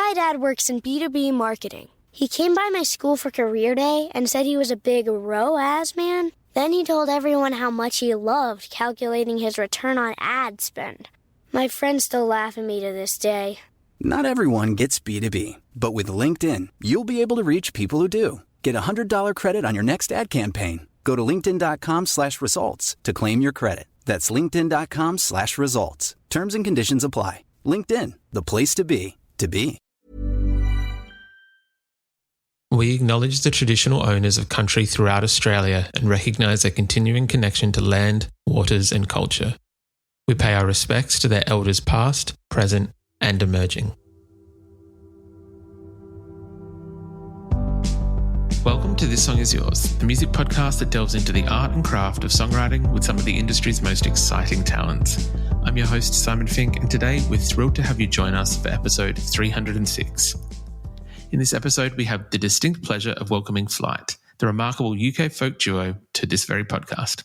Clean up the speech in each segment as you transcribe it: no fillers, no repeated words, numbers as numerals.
My dad works in B2B marketing. He came by my school for career day and said he was a big ROAS man. Then he told everyone how much he loved calculating his return on ad spend. My friends still laugh at me to this day. Not everyone gets B2B, but with LinkedIn, you'll be able to reach people who do. Get a $100 credit on your next ad campaign. Go to linkedin.com/results to claim your credit. That's linkedin.com/results. Terms and conditions apply. LinkedIn, the place to be, to be. We acknowledge the traditional owners of country throughout Australia and recognise their continuing connection to land, waters and culture. We pay our respects to their elders past, present and emerging. Welcome to This Song Is Yours, the music podcast that delves into the art and craft of songwriting with some of the industry's most exciting talents. I'm your host, Simon Fink, and today we're thrilled to have you join us for episode 306. In this episode, we have the distinct pleasure of welcoming Flyte, the remarkable UK folk duo, to this very podcast.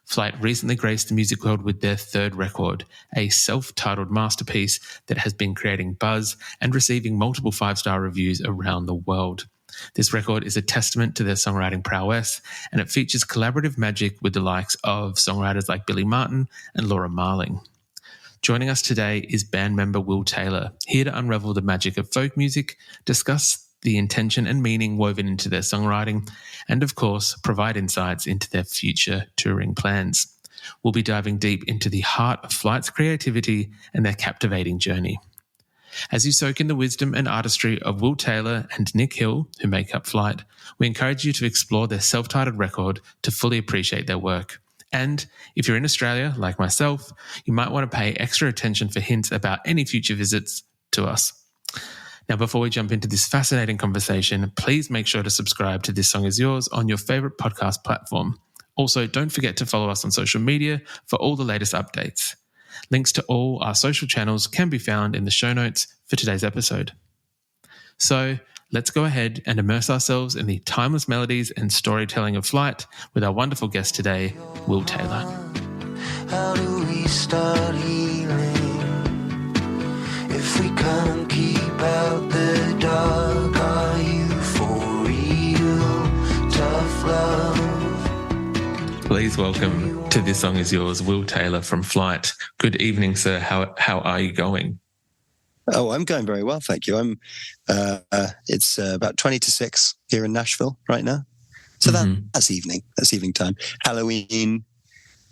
Flyte recently graced the music world with their third record, a self-titled masterpiece that has been creating buzz and receiving multiple 5-star reviews around the world. This record is a testament to their songwriting prowess, and it features collaborative magic with the likes of songwriters like Billie, Marten and Laura Marling. Joining us today is band member Will Taylor, here to unravel the magic of folk music, discuss the intention and meaning woven into their songwriting, and of course, provide insights into their future touring plans. We'll be diving deep into the heart of Flyte's creativity and their captivating journey. As you soak in the wisdom and artistry of Will Taylor and Nick Hill, who make up Flyte, we encourage you to explore their self-titled record to fully appreciate their work. And if you're in Australia, like myself, you might want to pay extra attention for hints about any future visits to us. Now, before we jump into this fascinating conversation, please make sure to subscribe to This Song Is Yours on your favourite podcast platform. Also, don't forget to follow us on social media for all the latest updates. Links to all our social channels can be found in the show notes for today's episode. So, let's go ahead and immerse ourselves in the timeless melodies and storytelling of Flyte with our wonderful guest today, Will Taylor. How do we start healing if we can't keep out the dark? Are you for real? Tough love. Please welcome to This Song Is Yours, Will Taylor from Flyte. Good evening, sir. How are you going? Oh, I'm going very well, thank you. It's about 20 to 6 here in Nashville right now. So that's evening. That's evening time. Halloween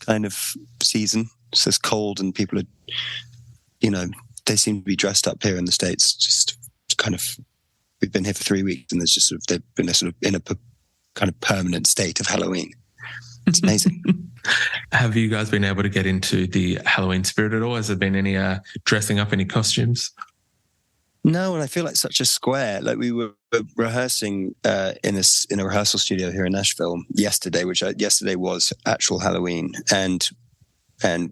kind of season. So it's cold and people are, they seem to be dressed up here in the States. Just kind of, we've been here for 3 weeks and there's just they've been in a kind of permanent state of Halloween. It's amazing. Have you guys been able to get into the Halloween spirit at all? Has there been any dressing up, any costumes? No, and I feel like such a square. Like we were rehearsing in a rehearsal studio here in Nashville yesterday, yesterday was actual Halloween, and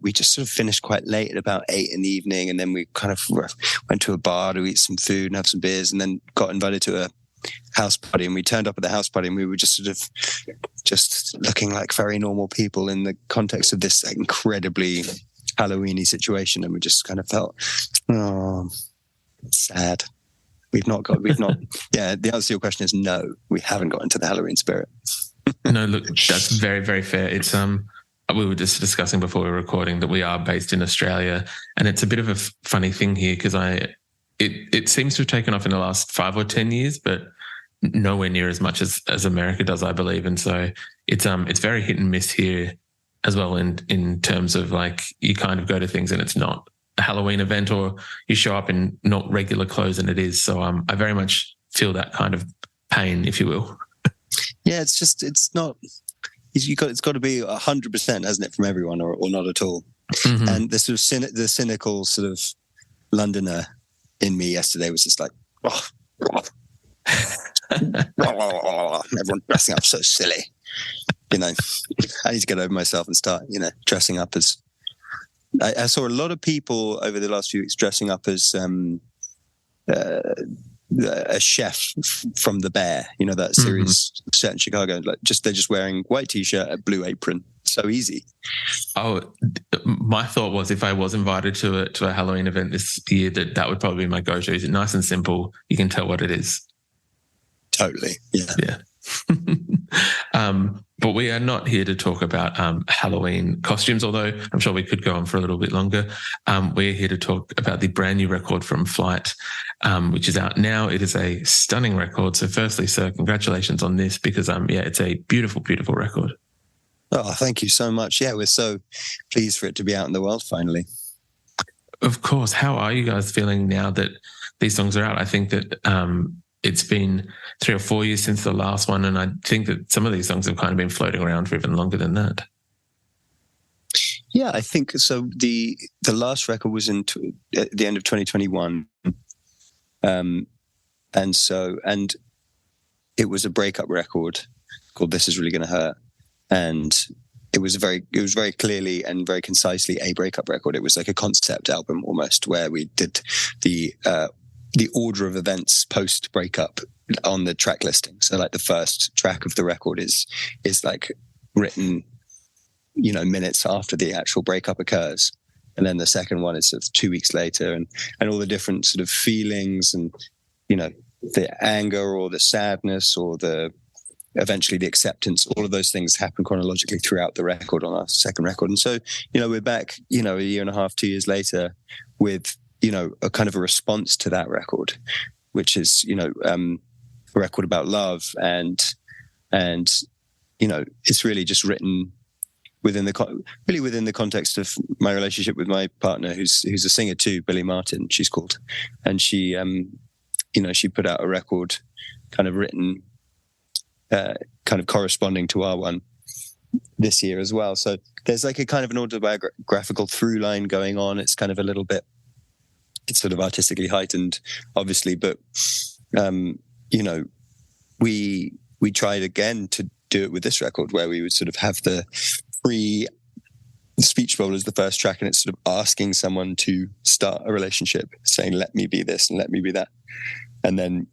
we just sort of finished quite late at about 8 in the evening, and then we kind of went to a bar to eat some food and have some beers, and then got invited to a house party, and we turned up at the house party and we were just sort of just looking like very normal people in the context of this incredibly Halloween-y situation, and we just kind of felt, oh, sad. We've not yeah, the answer to your question is no, we haven't got into the Halloween spirit. No, look, that's very, very fair. It's we were just discussing before we were recording that we are based in Australia, and it's a bit of a funny thing here because it seems to have taken off in the last 5 or 10 years, but nowhere near as much as America does, I believe. And so it's very hit and miss here as well in terms of like you kind of go to things and it's not a Halloween event, or you show up in not regular clothes and it is. So I very much feel that kind of pain, if you will. Yeah, it's got to be 100%, hasn't it, from everyone or not at all. Mm-hmm. And the sort of the cynical sort of Londoner in me yesterday was just like, everyone dressing up so silly. I need to get over myself and start, dressing up as. I saw a lot of people over the last few weeks dressing up as a chef from The Bear, that series set in Chicago. Like they're just wearing white t-shirt, a blue apron, so easy. Oh, my thought was if I was invited to a Halloween event this year, that would probably be my go-to. Is it nice and simple? You can tell what it is. Totally. Yeah. Yeah. But we are not here to talk about Halloween costumes, although I'm sure we could go on for a little bit longer. We're here to talk about the brand new record from Flyte, which is out now. It is a stunning record. So firstly, sir, congratulations on this because, it's a beautiful, beautiful record. Oh, thank you so much. Yeah, we're so pleased for it to be out in the world finally. Of course. How are you guys feeling now that these songs are out? I think that it's been 3 or 4 years since the last one, and I think that some of these songs have kind of been floating around for even longer than that. Yeah, I think so. The last record was at the end of 2021, and it was a breakup record called "This Is Really Gonna Hurt," and it was very clearly and very concisely a breakup record. It was like a concept album almost, where we did the order of events post breakup on the track listing. So like the first track of the record is like written, minutes after the actual breakup occurs. And then the second one is sort of 2 weeks later, and all the different sort of feelings and, the anger or the sadness or eventually the acceptance, all of those things happen chronologically throughout the record on our second record. And so, we're back, a year and a half, 2 years later with, a kind of a response to that record, which is, a record about love. And it's really just written within the context of my relationship with my partner, who's a singer too, Billie Marten, she's called. And she, she put out a record kind of written, kind of corresponding to our one this year as well. So there's like a kind of an autobiographical through line going on. It's kind of a little bit, it's sort of artistically heightened, obviously, but we tried again to do it with this record, where we would sort of have the speech bubble as the first track, and it's sort of asking someone to start a relationship, saying, let me be this and let me be that. And then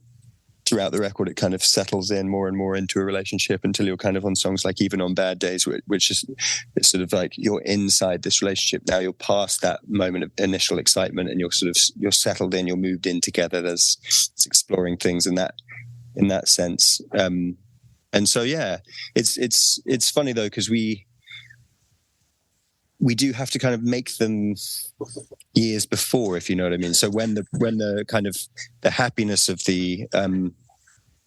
throughout the record, it kind of settles in more and more into a relationship until you're kind of on songs like Even on Bad Days, which is it's sort of like you're inside this relationship now. You're past that moment of initial excitement, and you're settled in, you're moved in together. It's exploring things in that sense. And so, yeah, it's funny though, because we do have to kind of make them years before, if you know what I mean. So when the kind of the happiness of the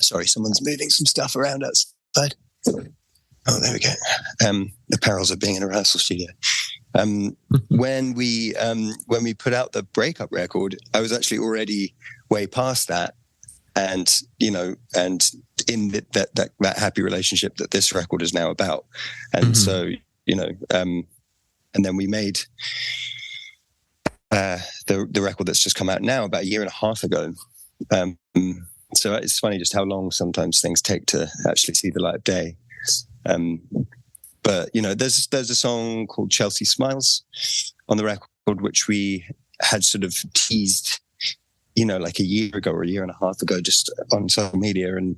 sorry, someone's moving some stuff around outside. Oh, there we go. The perils of being in a rehearsal studio. When we put out the breakup record, I was actually already way past that, and and in that happy relationship that this record is now about. And so and then we made the record that's just come out now about a year and a half ago. So it's funny just how long sometimes things take to actually see the light of day. But there's a song called Chelsea Smiles on the record, which we had sort of teased, like a year ago or a year and a half ago, just on social media, and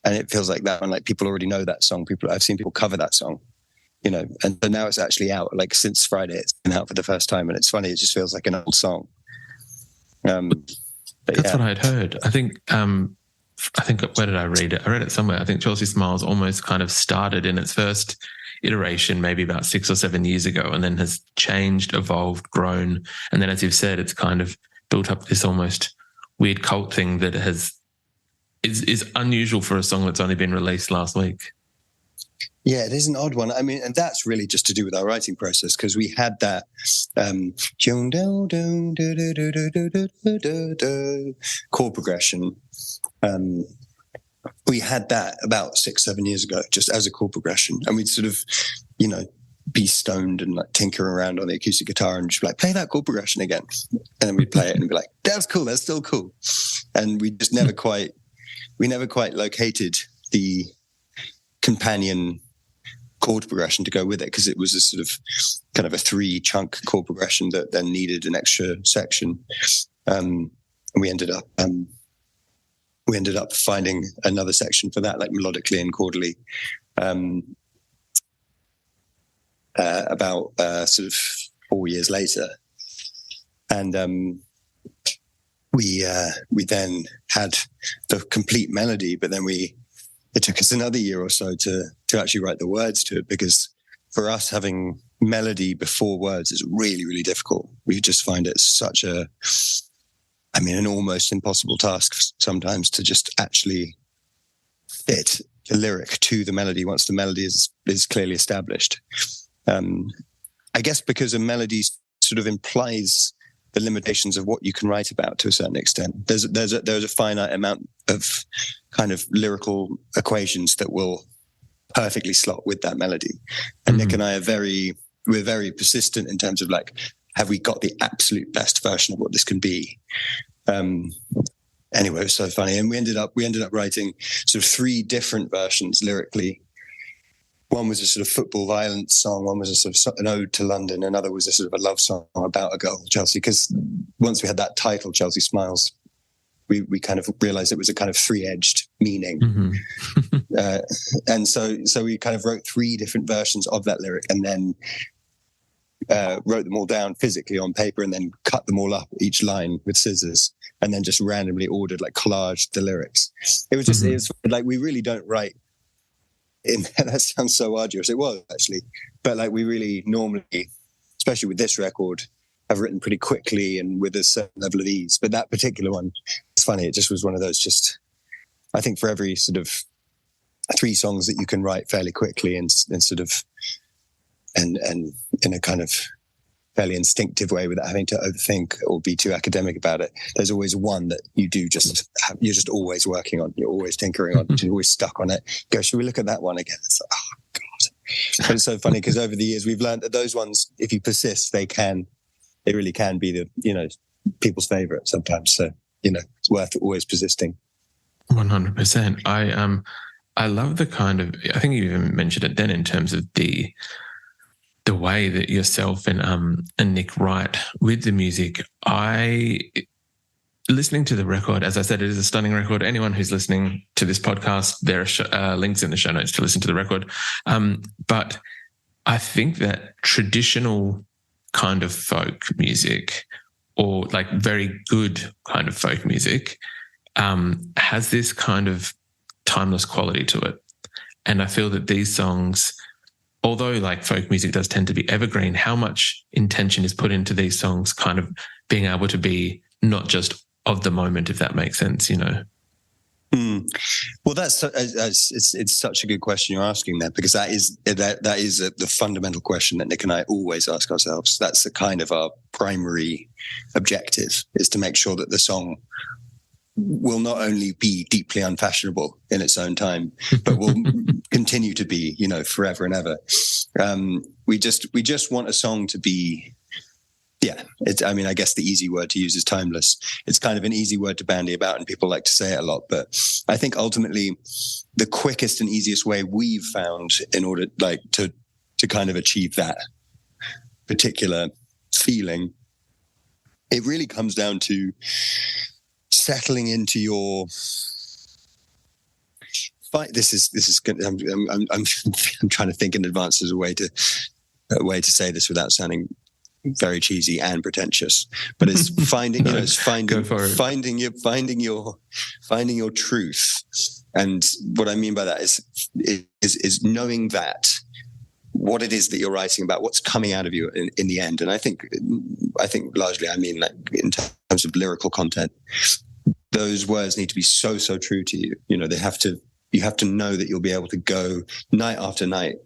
it feels like that one, like people already know that song. I've seen people cover that song. And now it's actually out. Like since Friday, it's been out for the first time, and it's funny. It just feels like an old song. That's what I'd heard. I think where did I read it? I read it somewhere. I think Chelsea Smiles almost kind of started in its first iteration maybe about 6 or 7 years ago, and then has changed, evolved, grown, and then, as you've said, it's kind of built up this almost weird cult thing that is unusual for a song that's only been released last week. Yeah, it is an odd one. I mean, and that's really just to do with our writing process, because we had that chord progression. We had that about 6-7 years ago, just as a chord progression, and we'd sort of, be stoned and like tinker around on the acoustic guitar and just be like, play that chord progression again, and then we'd play it and be like, that's cool, that's still cool, and we just never quite located the companion chord progression to go with it, because it was a sort of kind of a 3-chunk chord progression that then needed an extra section. And we ended up finding another section for that, like melodically and chordally. about sort of 4 years later. And we then had the complete melody, but then it took us another year or so to actually write the words to it, because for us, having melody before words is really, really difficult. We just find it such an almost impossible task sometimes to just actually fit the lyric to the melody once the melody is clearly established. I guess because a melody sort of implies the limitations of what you can write about to a certain extent. There's a finite amount of kind of lyrical equations that will perfectly slot with that melody. And Nick and I we're very persistent in terms of like, have we got the absolute best version of what this can be? Anyway, it was so funny. And we ended up writing sort of 3 different versions lyrically. One was a sort of football violence song. One was a sort of an ode to London. Another was a sort of a love song about a girl, Chelsea. Because once we had that title, Chelsea Smiles, we kind of realized it was a kind of 3-edged meaning. And so we kind of wrote 3 different versions of that lyric, and then wrote them all down physically on paper, and then cut them all up, each line with scissors, and then just randomly ordered, like collaged the lyrics. It was like, we really don't write that sounds so arduous. It was actually, but like we really normally, especially with this record, have written pretty quickly and with a certain level of ease. But that particular one, it's funny. It just was one of those. Just, I think for every sort of 3 songs that you can write fairly quickly and sort of and in a kind of fairly instinctive way without having to overthink or be too academic about it, there's always one that you're just always working on, you're always tinkering on, you're always stuck on it. Go, should we look at that one again? It's like, oh God. But it's so funny because over the years we've learned that those ones, if you persist, they really can be the, people's favorite sometimes. So, it's worth always persisting. 100%. I love the kind of, I think you even mentioned it then in terms of the way that yourself and Nick write with the music. Listening to the record, as I said, it is a stunning record. Anyone who's listening to this podcast, there are links in the show notes to listen to the record. But I think that traditional kind of folk music, or like very good kind of folk music, has this kind of timeless quality to it. And I feel that these songs, although like folk music does tend to be evergreen, how much intention is put into these songs kind of being able to be not just of the moment, if that makes sense, Well, it's such a good question you're asking there, because that is the fundamental question that Nick and I always ask ourselves. That's the kind of our primary objective, is to make sure that the song will not only be deeply unfashionable in its own time, but will continue to be, forever and ever. We just want a song to be, I guess the easy word to use is timeless. It's kind of an easy word to bandy about, and people like to say it a lot. But I think ultimately the quickest and easiest way we've found in order to kind of achieve that particular feeling, it really comes down to settling into your fight. This is good. I'm trying to think in advance as a way to say this without sounding very cheesy and pretentious, but it's finding finding your truth. And what I mean by that is knowing that what it is that you're writing about, what's coming out of you in the end. And I think largely, I mean, like in terms of lyrical content, those words need to be so true to you. You have to know that you'll be able to go night after night,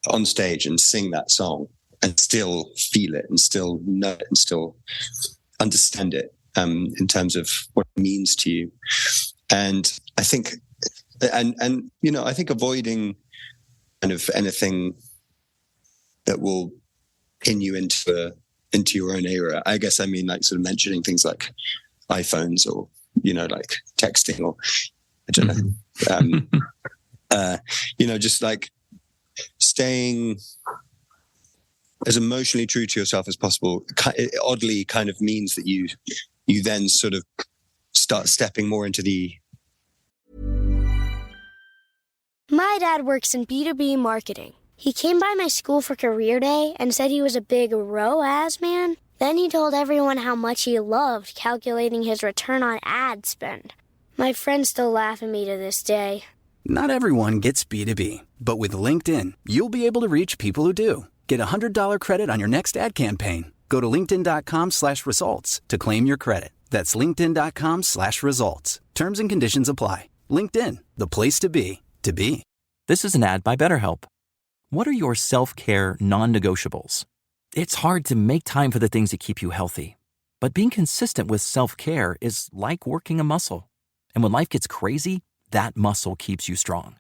on stage and sing that song and still feel it and still know it and still understand it, in terms of what it means to you. And I think, I think avoiding kind of anything that will pin you into your own era. I guess I mean, like, sort of mentioning things like iPhones or, like texting, or I don't know, just like staying as emotionally true to yourself as possible. It oddly kind of means that you then sort of start stepping more into the... My dad works in B2B marketing. He came by my school for career day and said he was a big ROAS man. Then he told everyone how much he loved calculating his return on ad spend. My friends still laugh at me to this day. Not everyone gets B2B, but with LinkedIn, you'll be able to reach people who do. Get a $100 credit on your next ad campaign. Go to linkedin.com/results to claim your credit. That's linkedin.com/results. Terms and conditions apply. LinkedIn, the place to be, to be. This is an ad by BetterHelp. What are your self-care non-negotiables? It's hard to make time for the things that keep you healthy. But being consistent with self-care is like working a muscle. And when life gets crazy, that muscle keeps you strong.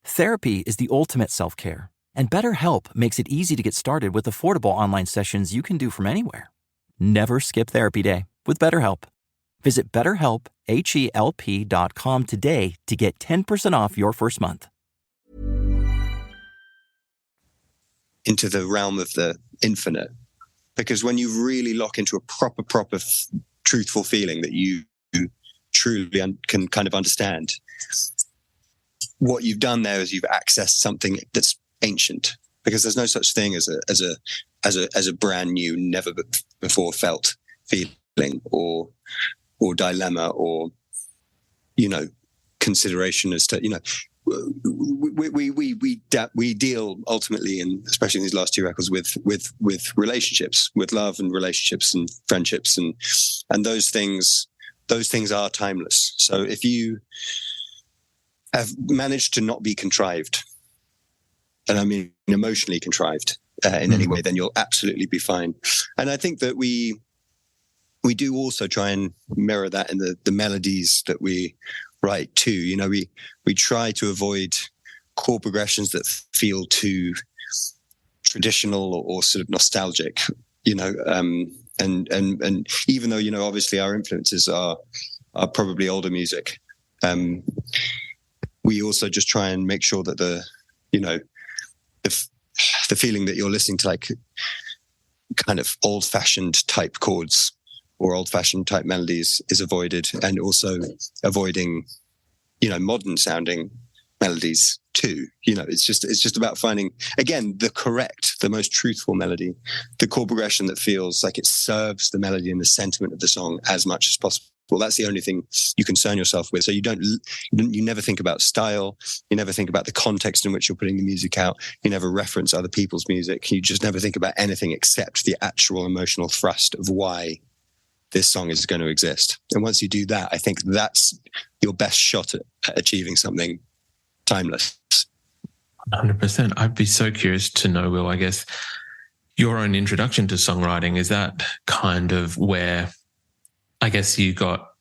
Therapy is the ultimate self-care. And BetterHelp makes it easy to get started with affordable online sessions you can do from anywhere. Never skip therapy day with BetterHelp. Visit BetterHelp.com today to get 10% off your first month. Into the realm of the infinite. Because when you really lock into a proper truthful feeling that you truly can kind of understand, what you've done there is you've accessed something that's ancient, because there's no such thing as a brand new, never before felt feeling or dilemma or, consideration as to, we deal ultimately, and especially in these last two records, with relationships, with love and relationships and friendships, and those things are timeless. So if you have managed to not be contrived, and I mean emotionally contrived in any way, then you'll absolutely be fine. And I think that we do also try and mirror that in the melodies that we write too. We try to avoid chord progressions that feel too traditional or sort of nostalgic, and even though, obviously our influences are probably older music, we also just try and make sure that the feeling that you're listening to, like, kind of old-fashioned type chords or old-fashioned type melodies is avoided, and also avoiding, modern sounding melodies too. It's just about finding, again, the most truthful melody, the chord progression that feels like it serves the melody and the sentiment of the song as much as possible. Well, that's the only thing you concern yourself with. So you never think about style. You never think about the context in which you're putting the music out. You never reference other people's music. You just never think about anything except the actual emotional thrust of why this song is going to exist. And once you do that, I think that's your best shot at achieving something timeless. 100%. I'd be so curious to know, Will, I guess, your own introduction to songwriting. Is that kind of where, I guess, you got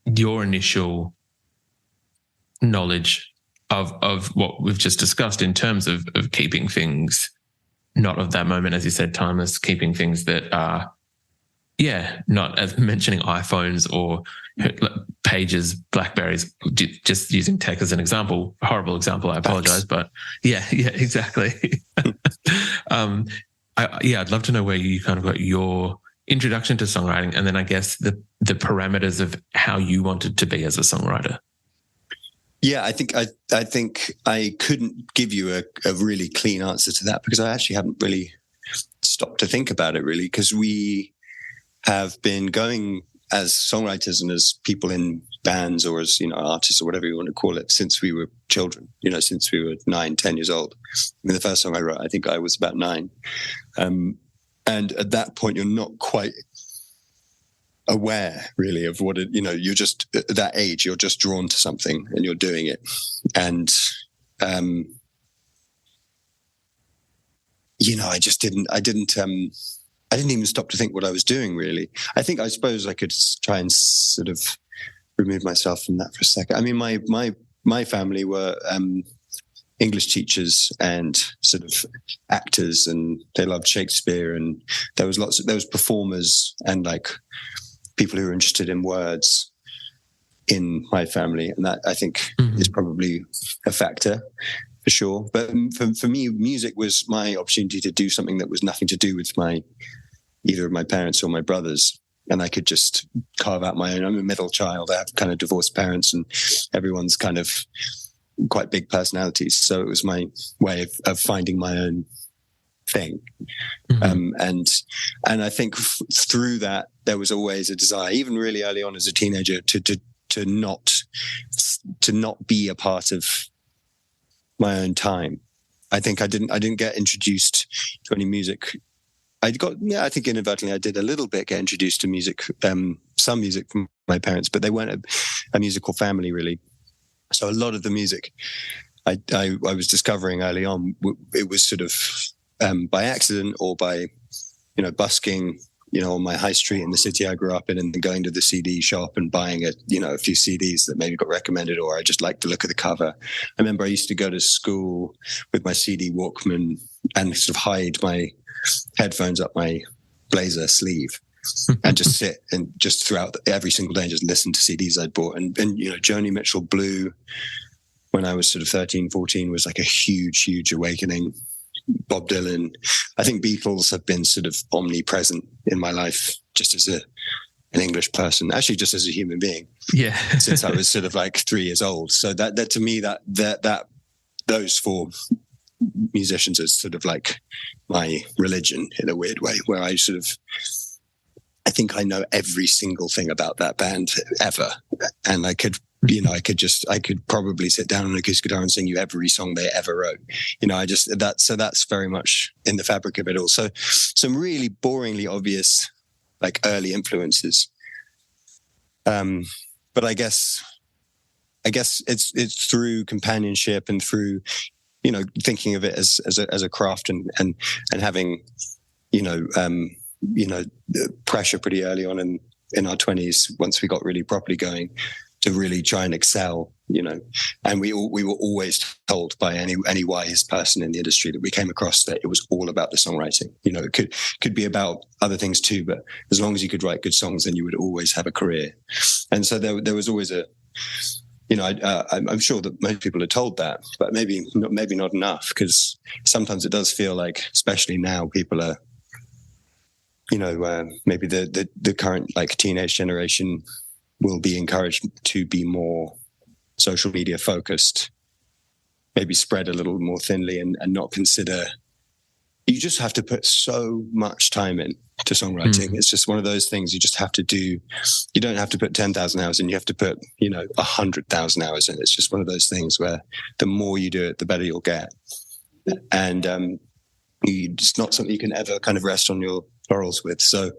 your initial knowledge of what we've just discussed in terms of keeping things not of that moment, as you said, timeless, keeping things that are, not as mentioning iPhones or pages, Blackberries, just using tech as an example. Horrible example, I apologize, but yeah, exactly. I'd love to know where you kind of got your introduction to songwriting, and then I guess the parameters of how you wanted to be as a songwriter. Yeah, I think I couldn't give you a really clean answer to that, because I actually haven't really stopped to think about it, really, because we have been going as songwriters and as people in bands, or as, artists, or whatever you want to call it, since we were children, since we were 9-10 years old. I mean, the first song I wrote, I think I was about 9. And at that point, you're not quite aware, really, of what it, you're just, at that age, you're just drawn to something and you're doing it. And, I didn't even stop to think what I was doing, really. I suppose I could try and sort of remove myself from that for a second. I mean, my family were English teachers and sort of actors, and they loved Shakespeare, and there was performers and like people who were interested in words in my family, and that, I think, is probably a factor for sure. But for me, music was my opportunity to do something that was nothing to do with either of my parents or my brothers, and I could just carve out my own. I'm a middle child. I have kind of divorced parents, and everyone's kind of quite big personalities. So it was my way of finding my own thing. And I think through that, there was always a desire, even really early on as a teenager, to not be a part of my own time. I think I didn't get introduced to any music. I think inadvertently I did a little bit get introduced to music, some music from my parents, but they weren't a musical family really. So a lot of the music I was discovering early on, it was sort of by accident or by, busking, on my high street in the city I grew up in, and then going to the CD shop and buying a few CDs that maybe got recommended, or I just liked the look of the cover. I remember I used to go to school with my CD Walkman and sort of hide my headphones up my blazer sleeve and just sit and just throughout every single day and just listen to CDs I'd bought. And Joni Mitchell Blue, when I was sort of 13, 14, was like a huge awakening. Bob Dylan. I think Beatles have been sort of omnipresent in my life, just as an English person, actually just as a human being. Yeah. Since I was sort of like 3 years old. So that to me, that those four musicians is sort of like my religion in a weird way, where I think I know every single thing about that band ever. And I could probably sit down on an acoustic guitar and sing you every song they ever wrote. That's very much in the fabric of it all. So some really boringly obvious, like early influences. But I guess it's through companionship and through, thinking of it as a craft and having, pressure pretty early on in our 20s, once we got really properly going, to really try and excel, and we were always told by any wise person in the industry that we came across that it was all about the songwriting. It could be about other things too, but as long as you could write good songs, then you would always have a career. And so there was always I'm sure that most people are told that, but maybe not enough, because sometimes it does feel like, especially now, people are, maybe the current like teenage generation will be encouraged to be more social media focused, maybe spread a little more thinly and not consider. You just have to put so much time in to songwriting. It's just one of those things you just have to do. You don't have to put 10,000 hours in. You have to put, 100,000 hours in. It's just one of those things where the more you do it, the better you'll get. And it's not something you can ever kind of rest on your laurels with. So,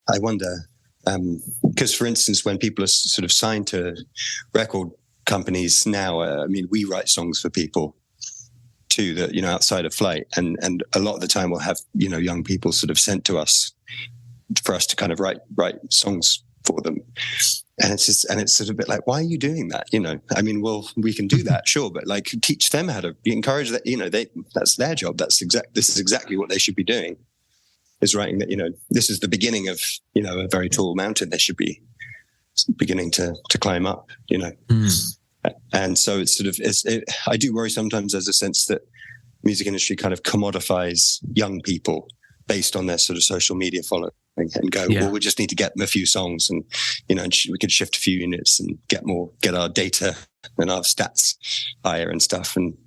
I wonder, because, for instance, when people are sort of signed to record companies now, we write songs for people too, that, outside of Flyte, and a lot of the time we'll have, young people sort of sent to us for us to kind of write songs for them. And it's sort of a bit like, why are you doing that? Well, we can do that, sure, but like teach them how to encourage that, that's their job. This is exactly what they should be doing. Is writing that, this is the beginning of, a very tall mountain they should be beginning to climb up, And so it's sort of, I do worry sometimes, as a sense that music industry kind of commodifies young people based on their sort of social media following, and go, well, we just need to get them a few songs and, we could shift a few units and get our data and our stats higher and stuff. And,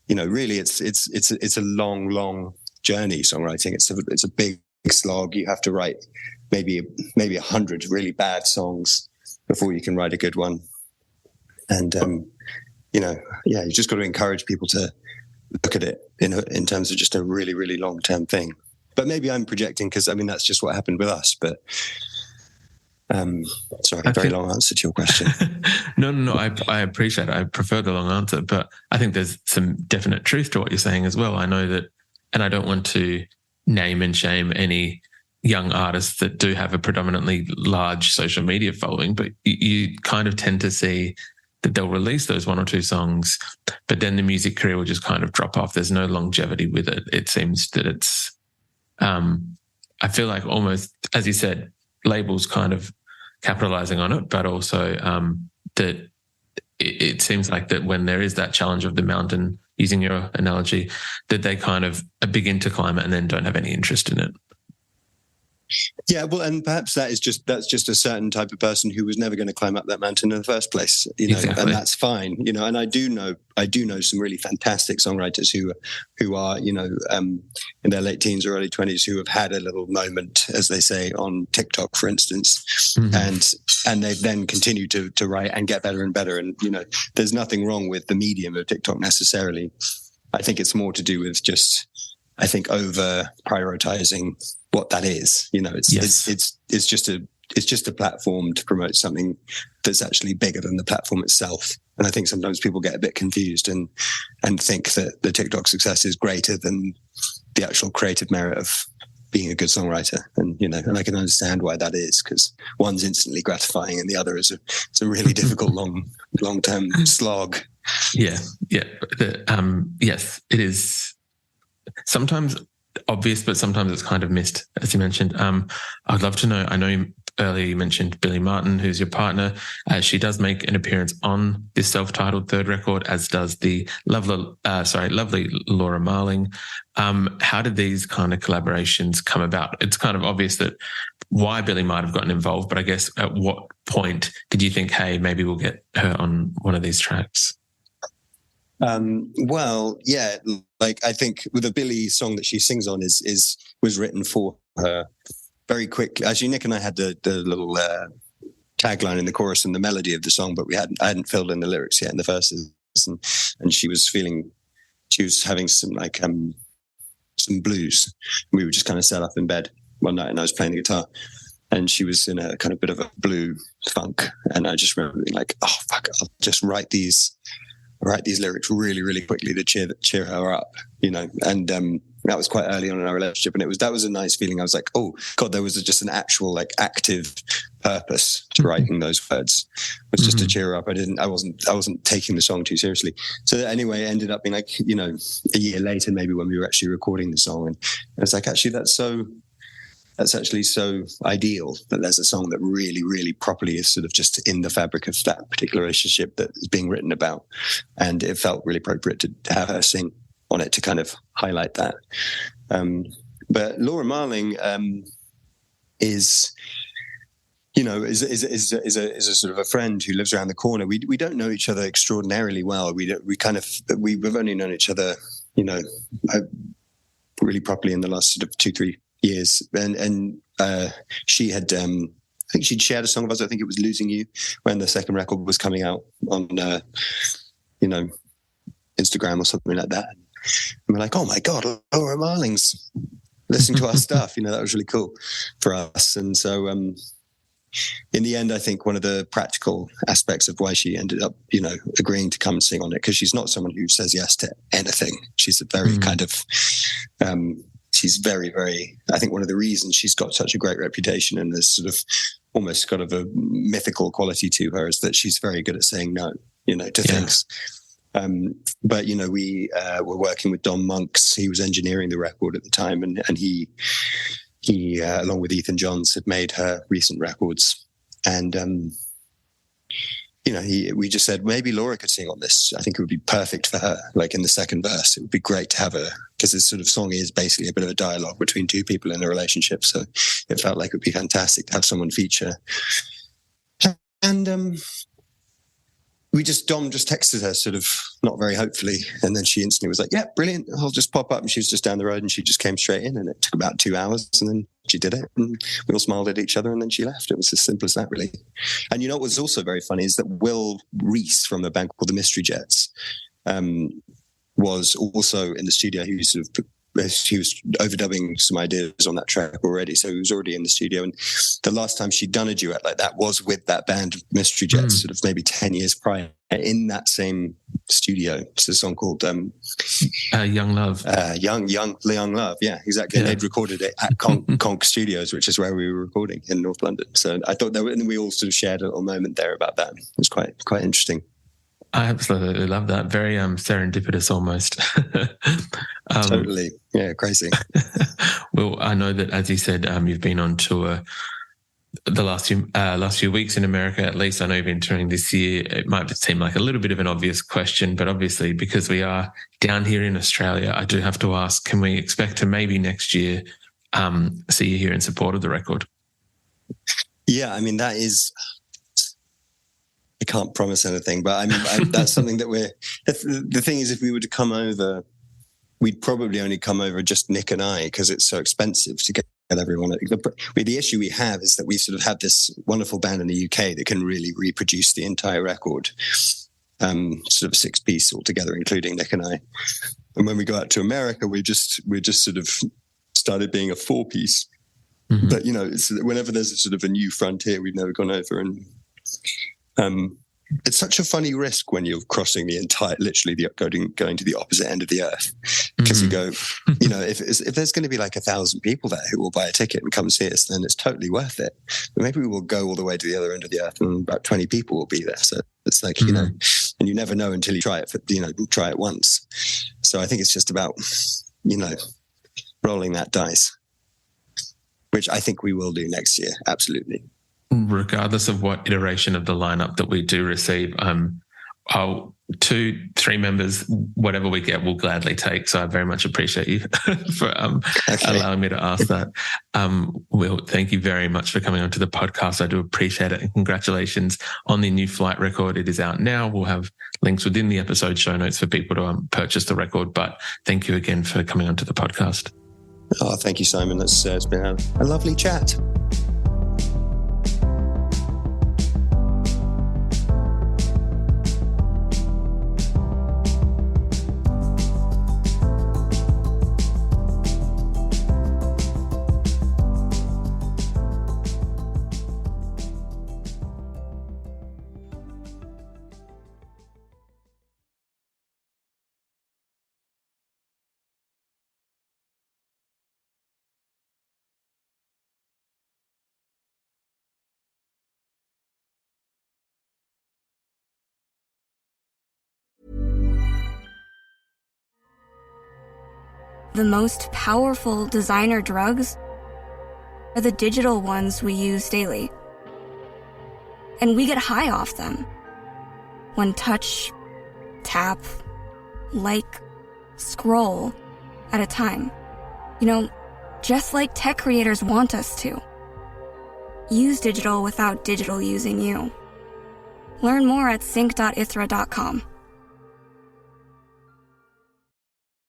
really it's a long journey, songwriting. It's a big slog. You have to write maybe 100 really bad songs before you can write a good one. And you just got to encourage people to look at it in terms of just a really, really long-term thing. But maybe I'm projecting, because that's just what happened with us. But sorry, very long answer to your question. No, I appreciate it. I prefer the long answer, but I think there's some definite truth to what you're saying as well. I know that. And I don't want to name and shame any young artists that do have a predominantly large social media following, but you kind of tend to see that they'll release those one or two songs, but then the music career will just kind of drop off. There's no longevity with it. It seems that it's, I feel like almost, as you said, labels kind of capitalizing on it, but also that it seems like that when there is that challenge of the mountain, using your analogy, that they kind of begin to climb it and then don't have any interest in it. Yeah, well, and perhaps that's just a certain type of person who was never going to climb up that mountain in the first place, Exactly. and that's fine, And I do know some really fantastic songwriters who are, in their late teens or early 20s who have had a little moment, as they say, on TikTok, for instance, and they've then continued to write and get better and better. And there's nothing wrong with the medium of TikTok necessarily. I think it's more to do with just, I think, over prioritizing what that is. It's just a platform to promote something that's actually bigger than the platform itself. And I think sometimes people get a bit confused and think that the TikTok success is greater than the actual creative merit of being a good songwriter. And I can understand why that is, because one's instantly gratifying and the other is a really difficult long-term slog. Yeah. Yes, it is sometimes obvious, but sometimes it's kind of missed, as you mentioned. I'd love to know, I know earlier you mentioned Billie Marten, who's your partner. She does make an appearance on this self-titled third record, as does the lovely Laura Marling. How did these kind of collaborations come about? It's kind of obvious that why Billie might have gotten involved, but I guess at what point did you think, hey, maybe we'll get her on one of these tracks? Well, yeah, like I think with the Billie song that she sings on was written for her very quickly. Actually, Nick and I had the little tagline in the chorus and the melody of the song, but I hadn't filled in the lyrics yet in the verses, and she was having some some blues. We were just kind of sat up in bed one night, and I was playing the guitar, and she was in a kind of bit of a blue funk, and I just remember being like, oh fuck, I'll just write these lyrics really, really quickly to cheer her up, and that was quite early on in our relationship, and that was a nice feeling. I was like, oh God, there was just an actual active purpose to writing those words. It was just to cheer her up. I wasn't taking the song too seriously. So anyway, it ended up being a year later, maybe, when we were actually recording the song, and I was like, actually, that's actually so ideal that there's a song that really, really properly is sort of just in the fabric of that particular relationship that is being written about. And it felt really appropriate to have her sing on it to kind of highlight that. But Laura Marling is a sort of a friend who lives around the corner. We don't know each other extraordinarily well. We've only known each other, really properly in the last sort of 2-3 years, and she had I think she'd shared a song of us. I think it was Losing You, when the second record was coming out on Instagram or something like that, and we're like, oh my God, Laura Marling's listening to our stuff. That was really cool for us. And so in the end, I think one of the practical aspects of why she ended up agreeing to come and sing on it, because she's not someone who says yes to anything. She's a very kind of she's very, very, I think one of the reasons she's got such a great reputation and there's sort of almost kind of a mythical quality to her is that she's very good at saying no, to things. But, we were working with Don Monks. He was engineering the record at the time, and he along with Ethan Johns, had made her recent records. And, we just said, maybe Laura could sing on this. I think it would be perfect for her. Like in the second verse, it would be great to have her, because this sort of song is basically a bit of a dialogue between two people in a relationship. So it felt like it would be fantastic to have someone feature. And Dom just texted her sort of not very hopefully. And then she instantly was like, yeah, brilliant. I'll just pop up. And she was just down the road and she just came straight in, and it took about 2 hours, and then she did it, and we all smiled at each other, and then she left. It was as simple as that, really. And what was also very funny is that Will Reese from a band called the Mystery Jets was also in the studio. He was overdubbing some ideas on that track already, so he was already in the studio. And the last time she'd done a duet like that was with that band Mystery Jets, sort of maybe 10 years prior, in that same studio. It's a song called Young Love. Young Love, yeah, exactly. Yeah. They'd recorded it at Conk Studios, which is where we were recording in North London. So I thought and we all sort of shared a little moment there about that. It was quite interesting. I absolutely love that. Very serendipitous almost. Totally. Yeah, crazy. Well, I know that, as you said, you've been on tour the last few weeks in America, at least. I know you've been touring this year. It might seem like a little bit of an obvious question, but obviously because we are down here in Australia, I do have to ask, can we expect to maybe next year see you here in support of the record? Yeah, I mean, that is, I can't promise anything, but I mean, that's something that the thing is, if we were to come over, we'd probably only come over just Nick and I, because it's so expensive to get everyone. The issue we have is that we sort of have this wonderful band in the UK that can really reproduce the entire record, sort of a 6-piece altogether, including Nick and I. And when we go out to America, we're just sort of started being a 4-piece. Mm-hmm. But, you know, whenever there's a sort of a new frontier, we've never gone over. And it's such a funny risk when you're crossing the entire, literally going to the opposite end of the earth. Because you go, you know, if there's going to be like 1,000 people there who will buy a ticket and come see us, then it's totally worth it. But maybe we will go all the way to the other end of the earth and about 20 people will be there. So it's like, you know, and you never know until you try it once. So I think it's just about, you know, rolling that dice, which I think we will do next year. Absolutely. Regardless of what iteration of the lineup that we do receive, our 2-3 members, whatever we get, we'll gladly take. So I very much appreciate you for allowing me to ask that. Will, thank you very much for coming onto the podcast. I do appreciate it. And congratulations on the new Flyte record. It is out now. We'll have links within the episode show notes for people to purchase the record. But thank you again for coming onto the podcast. Oh, thank you, Simon. It's been a lovely chat. The most powerful designer drugs are the digital ones we use daily. And we get high off them. One touch, tap, like, scroll at a time. You know, just like tech creators want us to. Use digital without digital using you. Learn more at sync.ithra.com.